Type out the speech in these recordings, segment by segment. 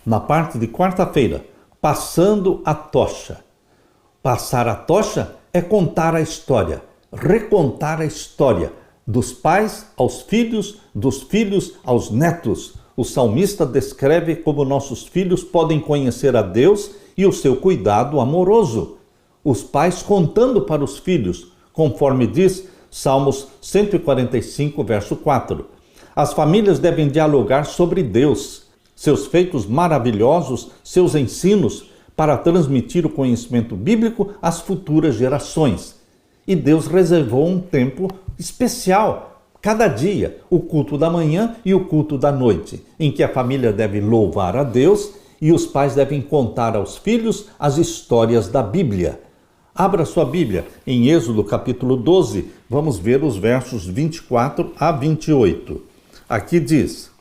na parte de quarta-feira, Passando a Tocha. Passar a tocha é contar a história, recontar a história, dos pais aos filhos, dos filhos aos netos. O salmista descreve como nossos filhos podem conhecer a Deus e o seu cuidado amoroso. Os pais contando para os filhos, conforme diz Salmos 145, verso 4. As famílias devem dialogar sobre Deus, seus feitos maravilhosos, seus ensinos, para transmitir o conhecimento bíblico às futuras gerações. E Deus reservou um tempo especial, cada dia, o culto da manhã e o culto da noite, em que a família deve louvar a Deus e os pais devem contar aos filhos as histórias da Bíblia. Abra sua Bíblia em Êxodo capítulo 12, vamos ver os versos 24 a 28. Aqui diz: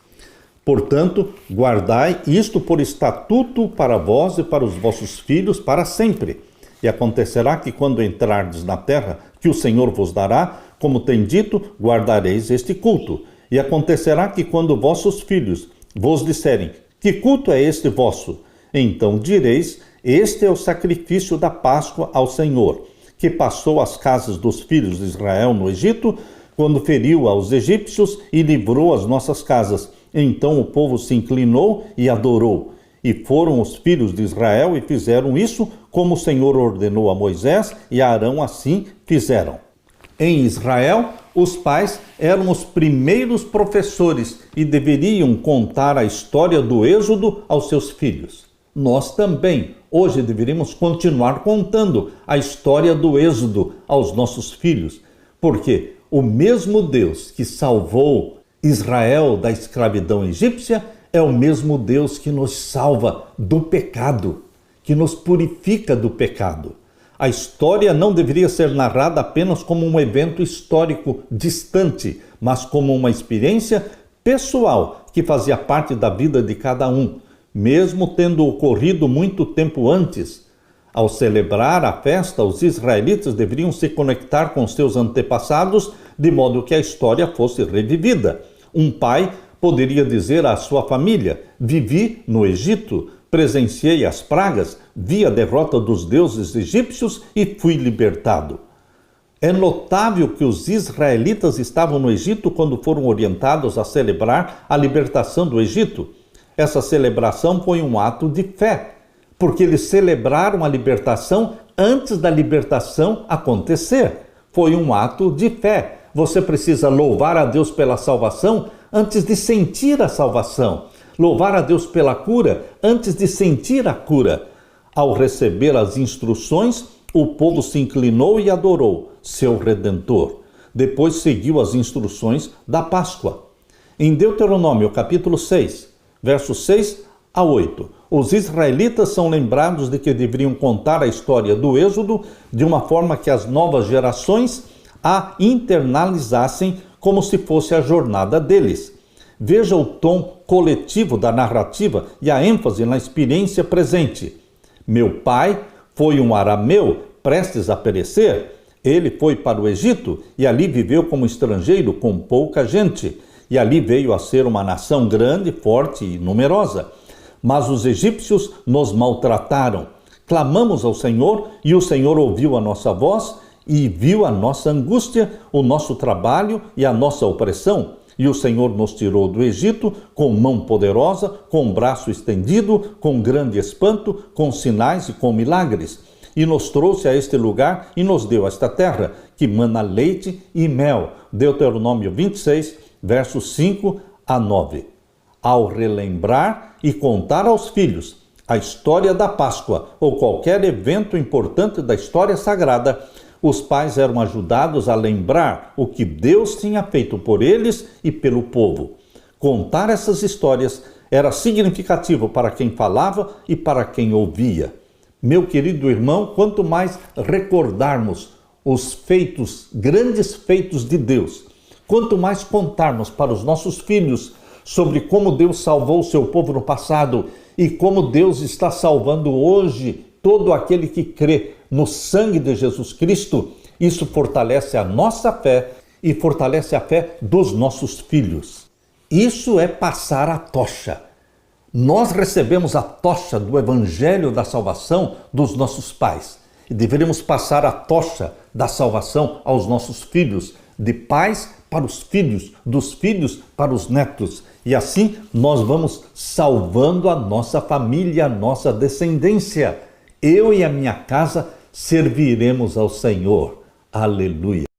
portanto, guardai isto por estatuto para vós e para os vossos filhos para sempre. E acontecerá que quando entrardes na terra que o Senhor vos dará, como tem dito, guardareis este culto. E acontecerá que quando vossos filhos vos disserem: que culto é este vosso? Então direis: este é o sacrifício da Páscoa ao Senhor, que passou as casas dos filhos de Israel no Egito, quando feriu aos egípcios e livrou as nossas casas. Então o povo se inclinou e adorou. E foram os filhos de Israel e fizeram isso como o Senhor ordenou a Moisés, e a Arão assim fizeram. Em Israel, os pais eram os primeiros professores e deveriam contar a história do Êxodo aos seus filhos. Nós também, hoje, deveríamos continuar contando a história do Êxodo aos nossos filhos, porque o mesmo Deus que salvou Israel da escravidão egípcia é o mesmo Deus que nos salva do pecado, que nos purifica do pecado. A história não deveria ser narrada apenas como um evento histórico distante, mas como uma experiência pessoal que fazia parte da vida de cada um, mesmo tendo ocorrido muito tempo antes. Ao celebrar a festa, os israelitas deveriam se conectar com seus antepassados de modo que a história fosse revivida. Um pai poderia dizer à sua família: vivi no Egito, presenciei as pragas, vi a derrota dos deuses egípcios e fui libertado. É notável que os israelitas estavam no Egito quando foram orientados a celebrar a libertação do Egito. Essa celebração foi um ato de fé, porque eles celebraram a libertação antes da libertação acontecer. Foi um ato de fé. Você precisa louvar a Deus pela salvação antes de sentir a salvação. Louvar a Deus pela cura antes de sentir a cura. Ao receber as instruções, o povo se inclinou e adorou seu Redentor. Depois seguiu as instruções da Páscoa. Em Deuteronômio capítulo 6, versos 6 a 8, os israelitas são lembrados de que deveriam contar a história do Êxodo de uma forma que as novas gerações a internalizassem como se fosse a jornada deles. Veja o tom coletivo da narrativa e a ênfase na experiência presente. Meu pai foi um arameu prestes a perecer. Ele foi para o Egito e ali viveu como estrangeiro com pouca gente. E ali veio a ser uma nação grande, forte e numerosa. Mas os egípcios nos maltrataram. Clamamos ao Senhor e o Senhor ouviu a nossa voz e viu a nossa angústia, o nosso trabalho e a nossa opressão. E o Senhor nos tirou do Egito com mão poderosa, com braço estendido, com grande espanto, com sinais e com milagres. E nos trouxe a este lugar e nos deu esta terra, que mana leite e mel. Deuteronômio 26, versos 5 a 9. Ao relembrar e contar aos filhos a história da Páscoa ou qualquer evento importante da história sagrada, os pais eram ajudados a lembrar o que Deus tinha feito por eles e pelo povo. Contar essas histórias era significativo para quem falava e para quem ouvia. Meu querido irmão, quanto mais recordarmos os feitos, grandes feitos de Deus, quanto mais contarmos para os nossos filhos sobre como Deus salvou o seu povo no passado e como Deus está salvando hoje todo aquele que crê no sangue de Jesus Cristo, isso fortalece a nossa fé e fortalece a fé dos nossos filhos. Isso é passar a tocha. Nós recebemos a tocha do Evangelho da salvação dos nossos pais. E deveremos passar a tocha da salvação aos nossos filhos, de pais para os filhos, dos filhos para os netos. E assim nós vamos salvando a nossa família, a nossa descendência. Eu e a minha casa serviremos ao Senhor. Aleluia.